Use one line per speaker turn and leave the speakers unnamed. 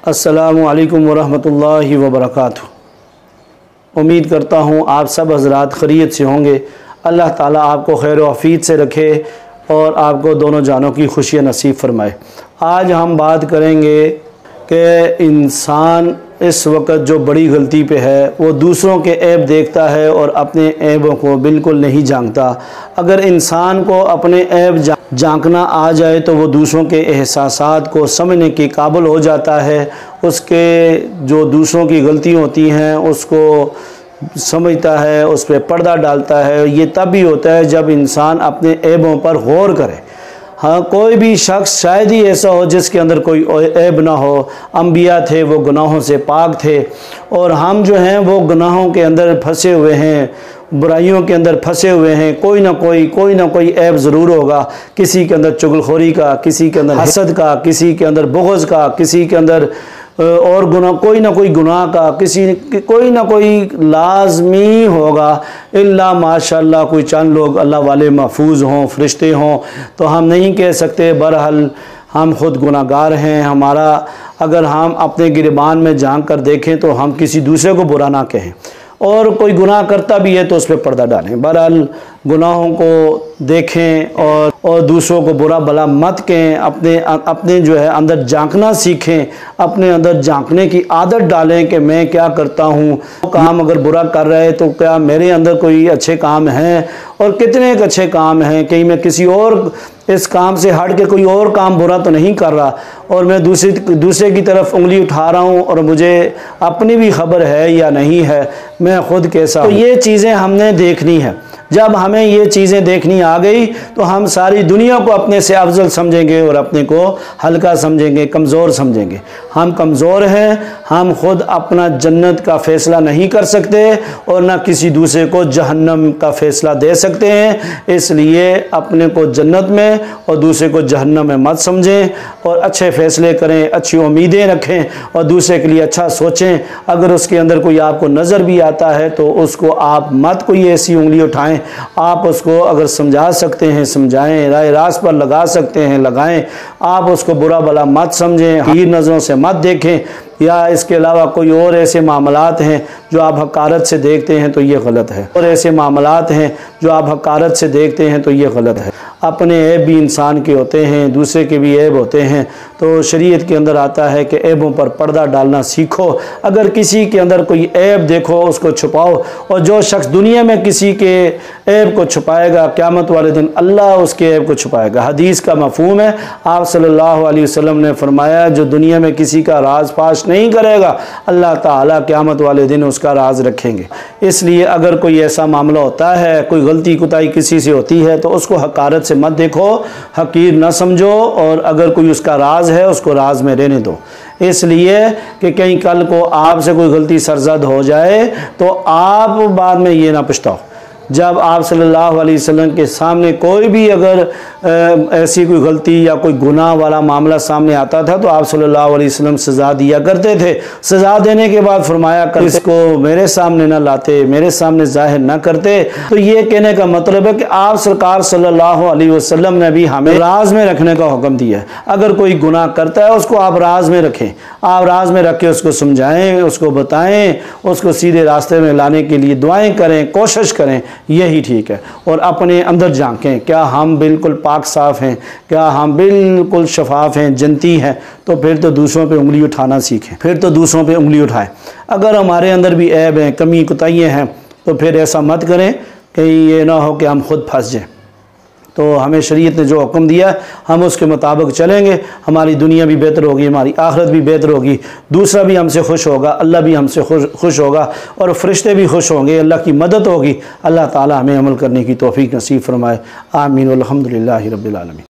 अस्सलामु अलैकुम वरहमतुल्लाहि वबरकातुहू। उम्मीद करता हूँ आप सब हज़रात खैरियत से होंगे। अल्लाह ताला आपको खैर आफियत से रखे और आपको दोनों जानों की खुशियाँ नसीब फरमाए। आज हम बात करेंगे कि इंसान इस वक्त जो बड़ी गलती पे है वो दूसरों के ऐब देखता है और अपने ऐबों को बिल्कुल नहीं जानता। अगर इंसान को अपने ऐब झांकना आ जाए तो वो दूसरों के एहसासात को समझने के काबिल हो जाता है। उसके जो दूसरों की गलती होती हैं उसको समझता है, उस पर पर्दा डालता है। ये तब भी होता है जब इंसान अपने ऐबों पर गौर करे। हाँ, कोई भी शख्स शायद ही ऐसा हो जिसके अंदर कोई ऐब ना हो। अंबिया थे, वो गुनाहों से पाक थे, और हम जो हैं वो गुनाहों के अंदर फंसे हुए हैं, बुराइयों के अंदर फंसे हुए हैं। कोई ना कोई ऐब ज़रूर होगा। किसी के अंदर चुगलखोरी का, किसी के अंदर हसद का, किसी के अंदर बुग़्ज़ का, किसी के अंदर और गुनाह, कोई ना कोई गुनाह का, कोई ना कोई लाजमी होगा। इल्ला माशाअल्लाह कोई चंद लोग अल्लाह वाले महफूज हों, फरिश्ते हों, तो हम नहीं कह सकते। बहरहाल हम खुद गुनाहगार हैं। हमारा अगर हम अपने गिरबान में झांक कर देखें तो हम किसी दूसरे को बुरा ना कहें, और कोई गुनाह करता भी है तो उस पर पर्दा डालें। बहरहाल गुनाहों को देखें और दूसरों को बुरा भला मत कहें। अपने जो है अंदर झांकना सीखें, अपने अंदर झांकने की आदत डालें कि मैं क्या करता हूँ। काम अगर बुरा कर रहा है तो क्या मेरे अंदर कोई अच्छे काम हैं, और कितने एक अच्छे काम हैं। कहीं मैं किसी और इस काम से हट के कोई और काम बुरा तो नहीं कर रहा, और मैं दूसरे की तरफ उंगली उठा रहा हूँ और मुझे अपनी भी खबर है या नहीं है, मैं खुद कैसा। तो ये चीज़ें हमने देखनी है। जब हमें ये चीज़ें देखनी आ गई तो हम सारी दुनिया को अपने से अफजल समझेंगे और अपने को हल्का समझेंगे, कमज़ोर समझेंगे। हम कमज़ोर हैं, हम खुद अपना जन्नत का फ़ैसला नहीं कर सकते और ना किसी दूसरे को जहन्नम का फ़ैसला दे सकते हैं। इसलिए अपने को जन्नत में और दूसरे को जहन्नम में मत समझें, और अच्छे फ़ैसले करें, अच्छी उम्मीदें रखें और दूसरे के लिए अच्छा सोचें। अगर उसके अंदर कोई आपको नज़र भी आता है तो उसको आप मत कोई ऐसी उंगली उठाएं। आप उसको अगर समझा सकते हैं समझाएं, राय रास्त पर लगा सकते हैं लगाएं। आप उसको बुरा भला मत समझें, हकीर नज़रों से मत देखें, या इसके अलावा कोई और ऐसे मामलात हैं जो आप हकारत से देखते हैं तो ये गलत है, और ऐसे मामलात हैं जो आप हकारत से देखते हैं तो ये गलत है। अपने ऐब भी इंसान के होते हैं, दूसरे के भी ऐब होते हैं। तो शरीयत के अंदर आता है कि ऐबों पर पर्दा डालना सीखो। अगर किसी के अंदर कोई ऐब देखो उसको छुपाओ, और जो शख्स दुनिया में किसी के ऐब को छुपाएगा क़यामत वाले दिन अल्लाह उसके ऐब को छुपाएगा। हदीस का मफ़हूम है, आप सल्लल्लाहु अलैहि वसल्लम ने फरमाया जो दुनिया में किसी का राज फाश नहीं करेगा अल्लाह ताला क़यामत वाले दिन उसका राज रखेंगे। इसलिए अगर कोई ऐसा मामला होता है, कोई गलती कुताई किसी से होती है तो उसको हकारत से मत देखो, हकीर न समझो, और अगर कोई उसका राज है उसको राज में रहने दो। इसलिए कि कहीं कल को आपसे कोई गलती सरजद हो जाए तो आप बाद में ये ना पछताओ। जब आप सल्लल्लाहु अलैहि वसल्लम के सामने कोई भी अगर ऐसी कोई गलती या कोई गुनाह वाला मामला सामने आता था तो आप सल्लल्लाहु अलैहि वसल्लम सज़ा दिया करते थे। सज़ा देने के बाद फरमाया करते इसको मेरे सामने ना लाते, मेरे सामने जाहिर ना करते। तो ये कहने का मतलब है कि आप सरकार सल्लल्लाहु अलैहि वसल्लम ने भी हमें राज में रखने का हुक्म दिया है। अगर कोई गुनाह करता है उसको आप राज में रखें, आप राज में रख के उसको समझाएँ, उसको बताएँ, उसको सीधे रास्ते में लाने के लिए दुआएँ करें, कोशिश करें, यही ठीक है। और अपने अंदर झांकें, क्या हम बिल्कुल पाक साफ़ हैं, क्या हम बिल्कुल शफाफ हैं, जन्नती हैं, तो फिर तो दूसरों पे उंगली उठाना सीखें, फिर तो दूसरों पे उंगली उठाएं। अगर हमारे अंदर भी ऐब हैं, कमी कुताहियाँ हैं, तो फिर ऐसा मत करें कहीं ये ना हो कि हम खुद फंस जाएं। तो हमें शरीयत ने जो हुक्म दिया हम उसके मुताबिक चलेंगे, हमारी दुनिया भी बेहतर होगी, हमारी आखिरत भी बेहतर होगी, दूसरा भी हमसे खुश होगा, अल्लाह भी हमसे खुश होगा, और फरिश्ते भी खुश होंगे, अल्लाह की मदद होगी। अल्लाह ताला हमें अमल करने की तौफीक नसीब फरमाए। आमीन। अल्हम्दुलिल्लाहि रब्बिल आलमीन।